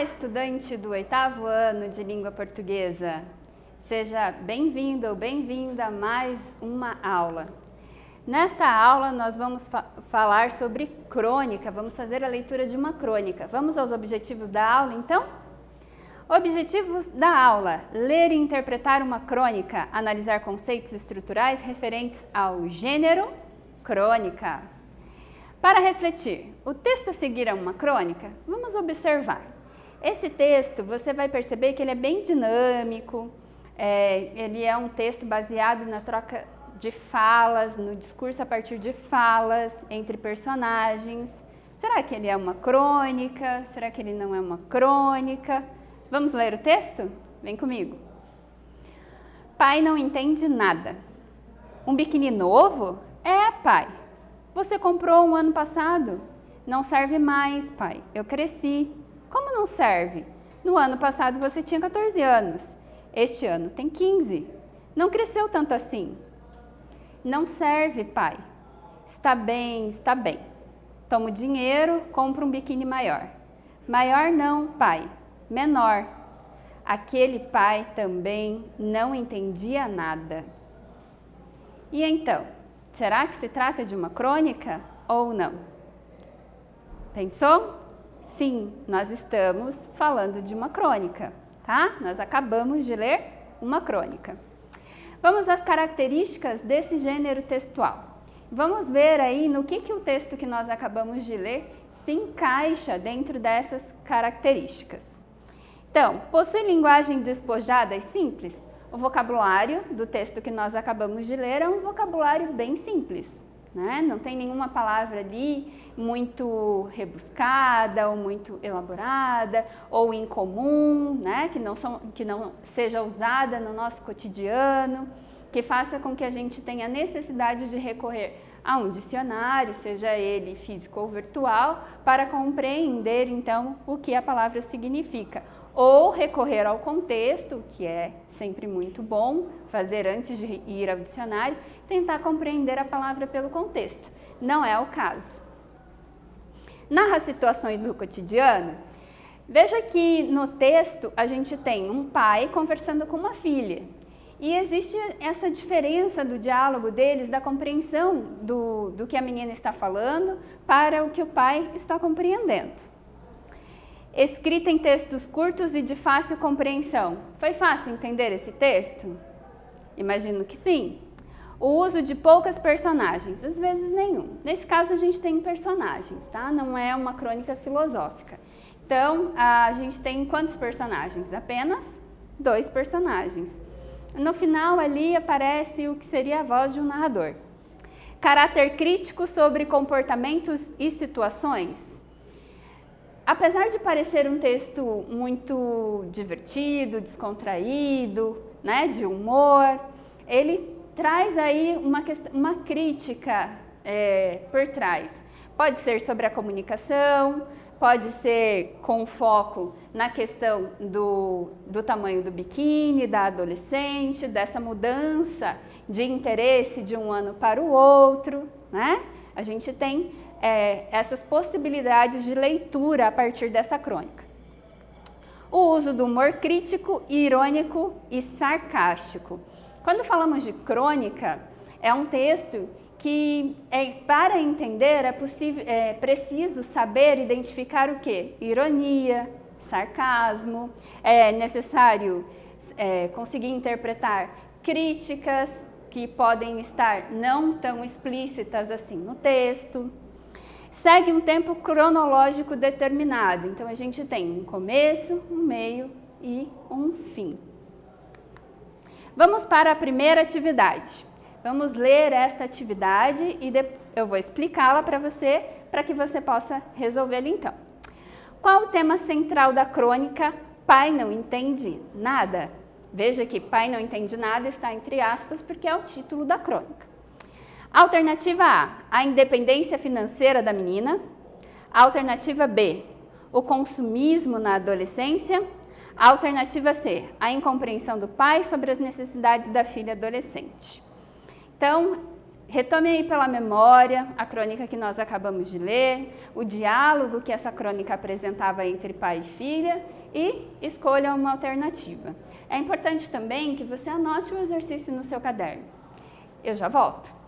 Olá, estudante do 8º ano de língua portuguesa. Seja bem-vindo ou bem-vinda a mais uma aula. Nesta aula nós vamos falar sobre crônica, vamos fazer a leitura de uma crônica. Vamos aos objetivos da aula, então? Objetivos da aula: ler e interpretar uma crônica, analisar conceitos estruturais referentes ao gênero crônica. Para refletir, o texto a seguir é uma crônica? Vamos observar. Esse texto, você vai perceber que ele é bem dinâmico, ele é um texto baseado na troca de falas, no discurso a partir de falas entre personagens. Será que ele é uma crônica? Será que ele não é uma crônica? Vamos ler o texto? Vem comigo. Pai não entende nada. Um biquíni novo? É, pai. Você comprou um ano passado? Não serve mais, pai. Eu cresci. Como não serve? No ano passado você tinha 14 anos. Este ano tem 15. Não cresceu tanto assim. Não serve, pai. Está bem, está bem. Toma o dinheiro, compra um biquíni maior. Maior não, pai. Menor. Aquele pai também não entendia nada. E então, será que se trata de uma crônica ou não? Pensou? Sim, nós estamos falando de uma crônica, tá? Nós acabamos de ler uma crônica. Vamos às características desse gênero textual. Vamos ver aí no que o texto que nós acabamos de ler se encaixa dentro dessas características. Então, possui linguagem despojada e simples? O vocabulário do texto que nós acabamos de ler é um vocabulário bem simples, né? Não tem nenhuma palavra ali muito rebuscada ou muito elaborada ou incomum, né? Que não seja usada no nosso cotidiano, que faça com que a gente tenha necessidade de recorrer a um dicionário, seja ele físico ou virtual, para compreender então o que a palavra significa. Ou recorrer ao contexto, que é sempre muito bom fazer antes de ir ao dicionário, tentar compreender a palavra pelo contexto. Não é o caso. Narra situações do cotidiano. Veja que no texto a gente tem um pai conversando com uma filha. E existe essa diferença do diálogo deles, da compreensão do que a menina está falando para o que o pai está compreendendo. Escrita em textos curtos e de fácil compreensão. Foi fácil entender esse texto? Imagino que sim. O uso de poucas personagens, às vezes nenhum. Nesse caso a gente tem personagens, tá? Não é uma crônica filosófica. Então, a gente tem quantos personagens? Apenas 2 personagens. No final ali aparece o que seria a voz de um narrador. Caráter crítico sobre comportamentos e situações. Apesar de parecer um texto muito divertido, descontraído, né, de humor, ele traz aí uma crítica por trás. Pode ser sobre a comunicação, pode ser com foco na questão do tamanho do biquíni, da adolescente, dessa mudança de interesse de um ano para o outro, né? A gente tem essas possibilidades de leitura a partir dessa crônica. O uso do humor crítico, irônico e sarcástico. Quando falamos de crônica, é um texto que, para entender, é preciso saber identificar o quê? Ironia, sarcasmo, é necessário conseguir interpretar críticas que podem estar não tão explícitas assim no texto. Segue um tempo cronológico determinado, então a gente tem um começo, um meio e um fim. Vamos para a primeira atividade. Vamos ler esta atividade e eu vou explicá-la para que você possa resolvê-la então. Qual o tema central da crônica Pai não entende nada? Veja que Pai não entende nada está entre aspas porque é o título da crônica. Alternativa A independência financeira da menina. Alternativa B, o consumismo na adolescência. Alternativa C, a incompreensão do pai sobre as necessidades da filha adolescente. Então, retome aí pela memória a crônica que nós acabamos de ler, o diálogo que essa crônica apresentava entre pai e filha e escolha uma alternativa. É importante também que você anote o exercício no seu caderno. Eu já volto.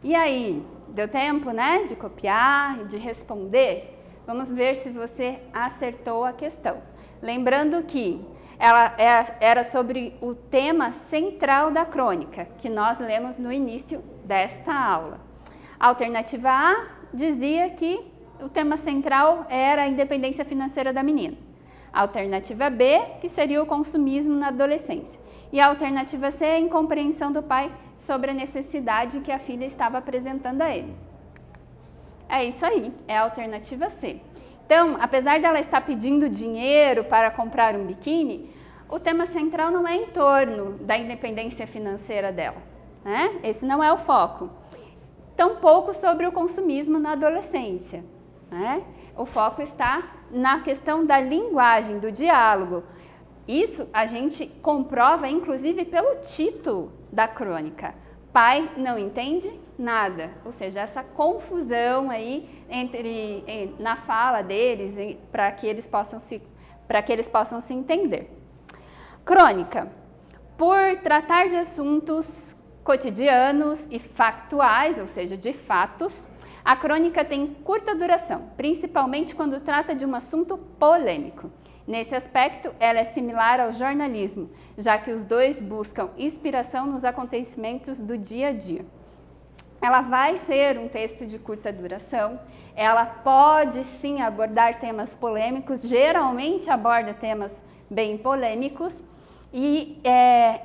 E aí, deu tempo, né, de copiar e de responder? Vamos ver se você acertou a questão. Lembrando que ela era sobre o tema central da crônica, que nós lemos no início desta aula. A alternativa A dizia que o tema central era a independência financeira da menina. A alternativa B, que seria o consumismo na adolescência. E a alternativa C, a incompreensão do pai sobre a necessidade que a filha estava apresentando a ele. É isso aí, é a alternativa C. Então, apesar dela estar pedindo dinheiro para comprar um biquíni, o tema central não é em torno da independência financeira dela, né? Esse não é o foco. Tampouco sobre o consumismo na adolescência, né? O foco está na questão da linguagem, do diálogo. Isso a gente comprova, inclusive, pelo título da crônica. Pai não entende nada, ou seja, essa confusão aí na fala deles para que eles possam se entender. Crônica. Por tratar de assuntos cotidianos e factuais, ou seja, de fatos, a crônica tem curta duração, principalmente quando trata de um assunto polêmico. Nesse aspecto, ela é similar ao jornalismo, já que os dois buscam inspiração nos acontecimentos do dia a dia. Ela vai ser um texto de curta duração, ela pode sim abordar temas polêmicos, geralmente aborda temas bem polêmicos, e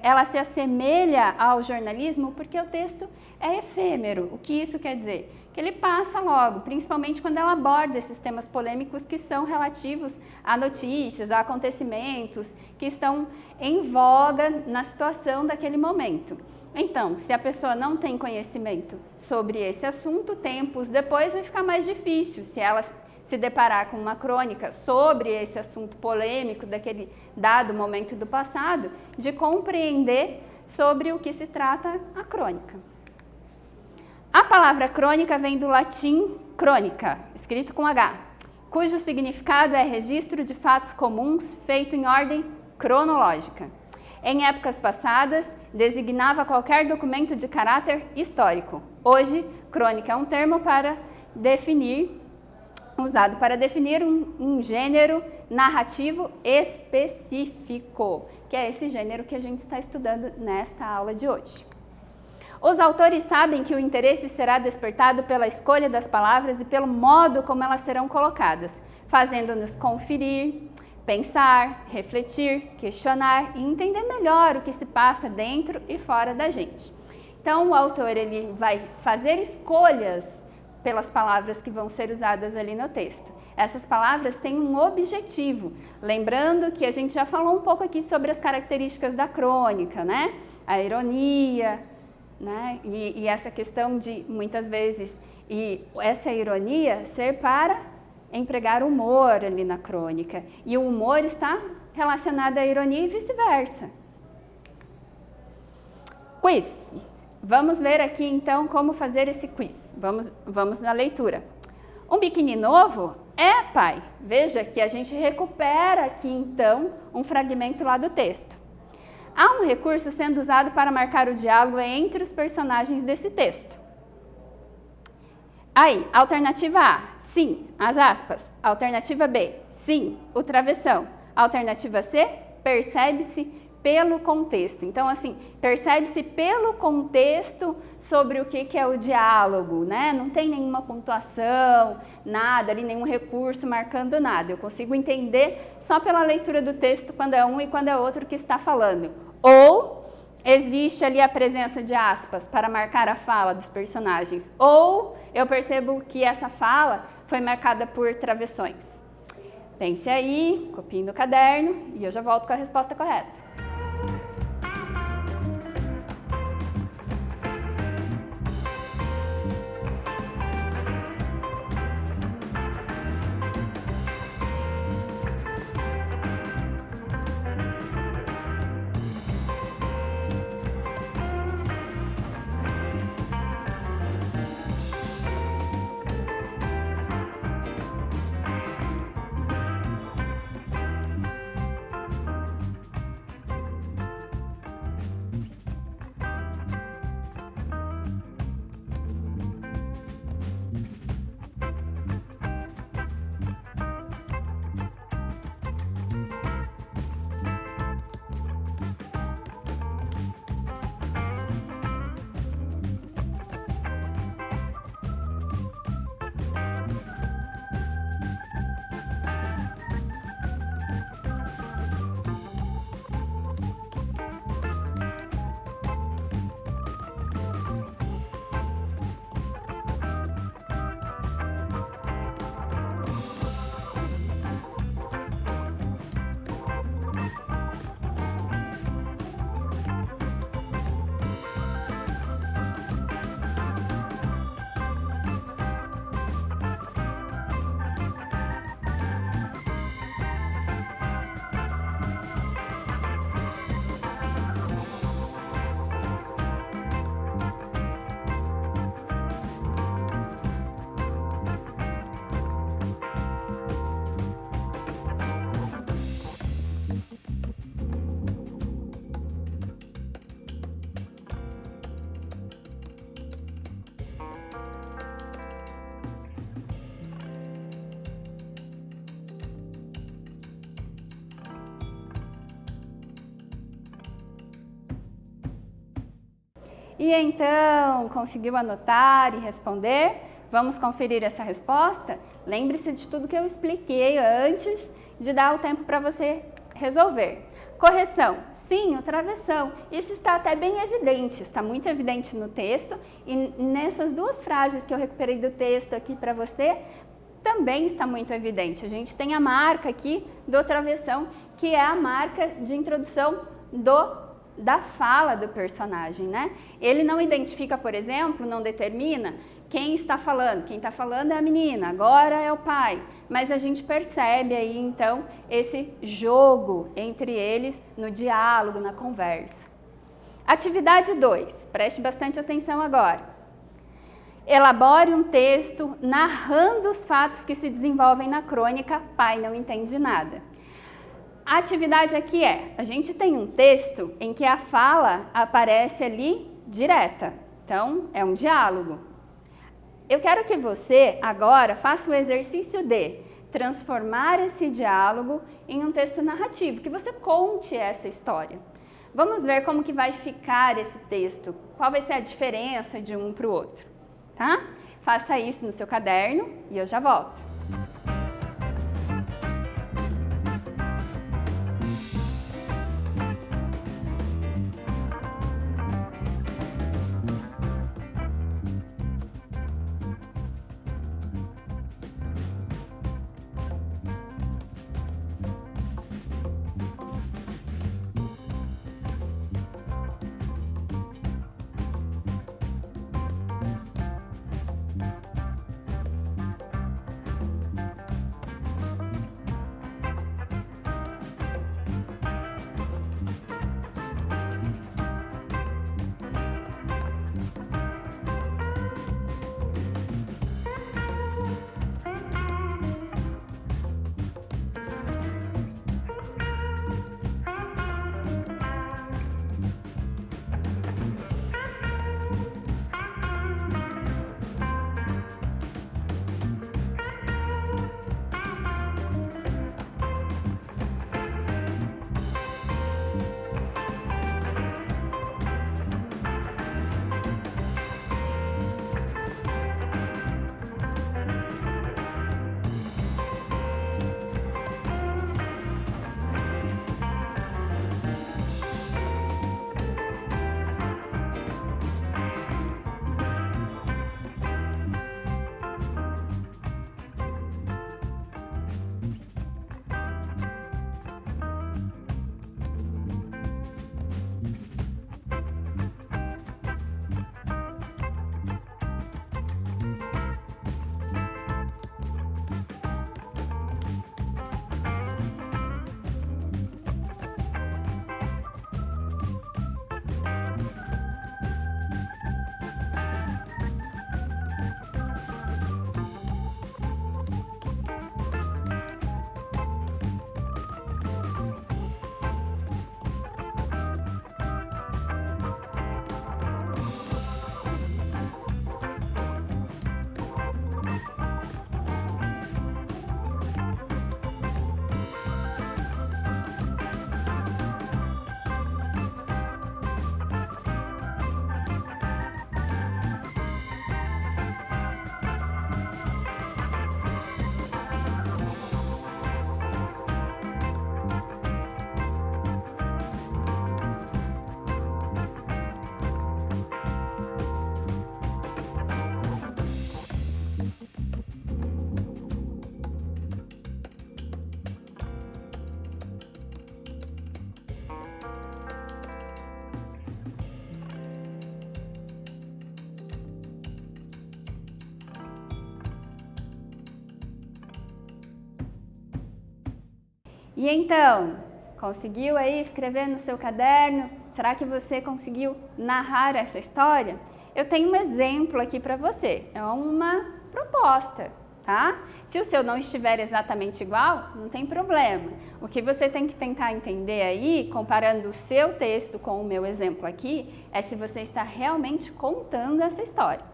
ela se assemelha ao jornalismo porque o texto é efêmero. O que isso quer dizer? Que ele passa logo, principalmente quando ela aborda esses temas polêmicos que são relativos a notícias, a acontecimentos que estão em voga na situação daquele momento. Então, se a pessoa não tem conhecimento sobre esse assunto, tempos depois vai ficar mais difícil se ela se deparar com uma crônica sobre esse assunto polêmico daquele dado momento do passado, de compreender sobre o que se trata a crônica. A palavra crônica vem do latim crônica, escrito com H, cujo significado é registro de fatos comuns feito em ordem cronológica. Em épocas passadas, designava qualquer documento de caráter histórico. Hoje, crônica é um termo para definir usado para definir um gênero narrativo específico, que é esse gênero que a gente está estudando nesta aula de hoje. Os autores sabem que o interesse será despertado pela escolha das palavras e pelo modo como elas serão colocadas, fazendo-nos conferir, pensar, refletir, questionar e entender melhor o que se passa dentro e fora da gente. Então, o autor ele vai fazer escolhas pelas palavras que vão ser usadas ali no texto. Essas palavras têm um objetivo. Lembrando que a gente já falou um pouco aqui sobre as características da crônica, né? A ironia, né? E essa questão de, muitas vezes, e essa ironia ser para empregar humor ali na crônica. E o humor está relacionado à ironia e vice-versa. Quiz. Vamos ver aqui, então, como fazer esse quiz. Vamos na leitura. Um biquíni novo? É, pai. Veja que a gente recupera aqui, então, um fragmento lá do texto. Há um recurso sendo usado para marcar o diálogo entre os personagens desse texto. Aí, alternativa A, sim, as aspas. Alternativa B, sim, o travessão. Alternativa C, percebe-se pelo contexto. Então, assim, percebe-se pelo contexto sobre o que é o diálogo, né? Não tem nenhuma pontuação, nada ali, nenhum recurso marcando nada. Eu consigo entender só pela leitura do texto quando é um e quando é outro que está falando. Ou existe ali a presença de aspas para marcar a fala dos personagens. Ou eu percebo que essa fala foi marcada por travessões. Pense aí, copie no caderno e eu já volto com a resposta correta. E então, conseguiu anotar e responder? Vamos conferir essa resposta? Lembre-se de tudo que eu expliquei antes de dar o tempo para você resolver. Correção, sim, o travessão. Isso está até bem evidente, está muito evidente no texto e nessas duas frases que eu recuperei do texto aqui para você, também está muito evidente. A gente tem a marca aqui do travessão, que é a marca de introdução da fala do personagem, né? Ele não identifica, por exemplo, não determina quem está falando. Quem está falando é a menina, agora é o pai. Mas a gente percebe aí, então, esse jogo entre eles no diálogo, na conversa. Atividade 2. Preste bastante atenção agora. Elabore um texto narrando os fatos que se desenvolvem na crônica Pai Não Entende Nada. A atividade aqui é, a gente tem um texto em que a fala aparece ali direta, então é um diálogo. Eu quero que você agora faça o exercício de transformar esse diálogo em um texto narrativo, que você conte essa história. Vamos ver como que vai ficar esse texto, qual vai ser a diferença de um para o outro, tá? Faça isso no seu caderno e eu já volto. E então, conseguiu aí escrever no seu caderno? Será que você conseguiu narrar essa história? Eu tenho um exemplo aqui para você, é uma proposta, tá? Se o seu não estiver exatamente igual, não tem problema. O que você tem que tentar entender aí, comparando o seu texto com o meu exemplo aqui, é se você está realmente contando essa história.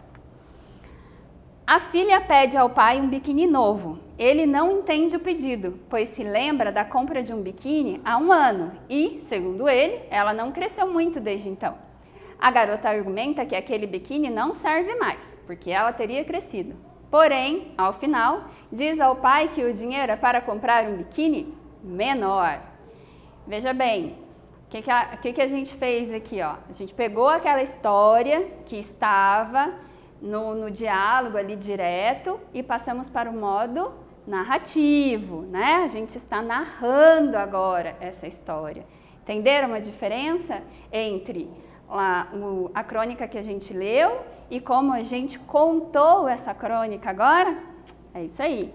A filha pede ao pai um biquíni novo. Ele não entende o pedido, pois se lembra da compra de um biquíni há 1 ano e, segundo ele, ela não cresceu muito desde então. A garota argumenta que aquele biquíni não serve mais, porque ela teria crescido. Porém, ao final, diz ao pai que o dinheiro é para comprar um biquíni menor. Veja bem, o que a gente fez aqui? Ó? A gente pegou aquela história que estava no diálogo ali direto e passamos para o modo narrativo, né? A gente está narrando agora essa história. Entenderam a diferença entre a crônica que a gente leu e como a gente contou essa crônica agora? É isso aí.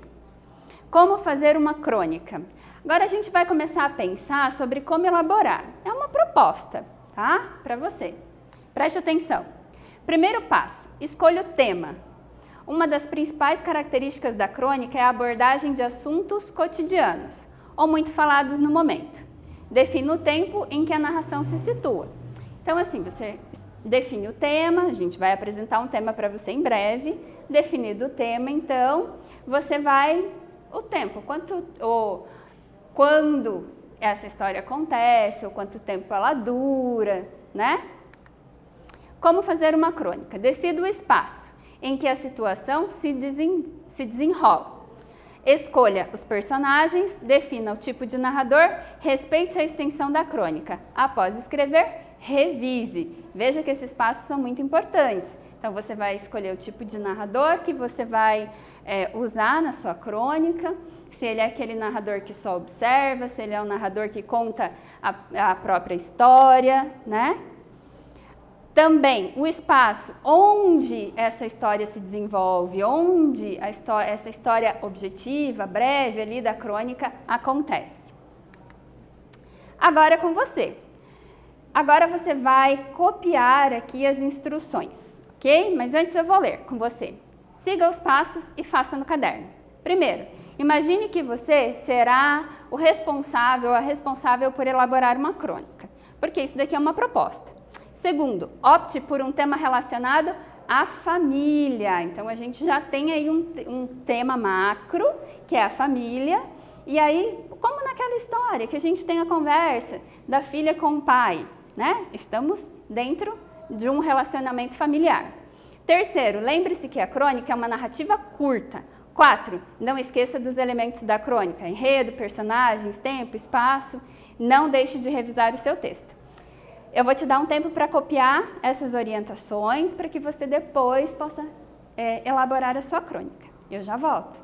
Como fazer uma crônica? Agora a gente vai começar a pensar sobre como elaborar. É uma proposta, tá? Para você. Preste atenção. Primeiro passo, escolha o tema. Uma das principais características da crônica é a abordagem de assuntos cotidianos, ou muito falados no momento. Defina o tempo em que a narração se situa. Então, assim, você define o tema, a gente vai apresentar um tema para você em breve. Definido o tema, então, você vai, o tempo, quando essa história acontece, ou quanto tempo ela dura, né? Como fazer uma crônica? Decida o espaço em que a situação se desenrola. Escolha os personagens, defina o tipo de narrador, respeite a extensão da crônica. Após escrever, revise. Veja que esses passos são muito importantes. Então, você vai escolher o tipo de narrador que você vai usar na sua crônica, se ele é aquele narrador que só observa, se ele é um narrador que conta a própria história, né? Também o espaço onde essa história se desenvolve, onde essa história objetiva, breve ali da crônica acontece. Agora é com você. Agora você vai copiar aqui as instruções, ok? Mas antes eu vou ler com você. Siga os passos e faça no caderno. Primeiro, imagine que você será o responsável, a responsável por elaborar uma crônica, porque isso daqui é uma proposta. Segundo, opte por um tema relacionado à família. Então, a gente já tem aí um tema macro, que é a família. E aí, como naquela história que a gente tem a conversa da filha com o pai, né? Estamos dentro de um relacionamento familiar. Terceiro, lembre-se que a crônica é uma narrativa curta. 4, não esqueça dos elementos da crônica, enredo, personagens, tempo, espaço. Não deixe de revisar o seu texto. Eu vou te dar um tempo para copiar essas orientações para que você depois possa elaborar a sua crônica. Eu já volto.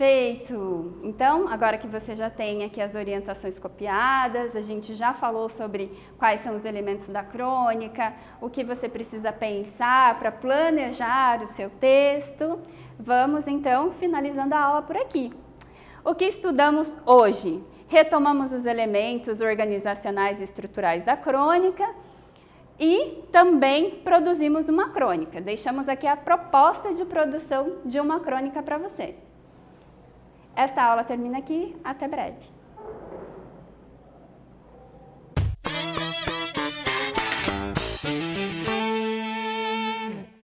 Perfeito! Então, agora que você já tem aqui as orientações copiadas, a gente já falou sobre quais são os elementos da crônica, o que você precisa pensar para planejar o seu texto. Vamos então finalizando a aula por aqui. O que estudamos hoje? Retomamos os elementos organizacionais e estruturais da crônica e também produzimos uma crônica. Deixamos aqui a proposta de produção de uma crônica para você. Esta aula termina aqui. Até breve.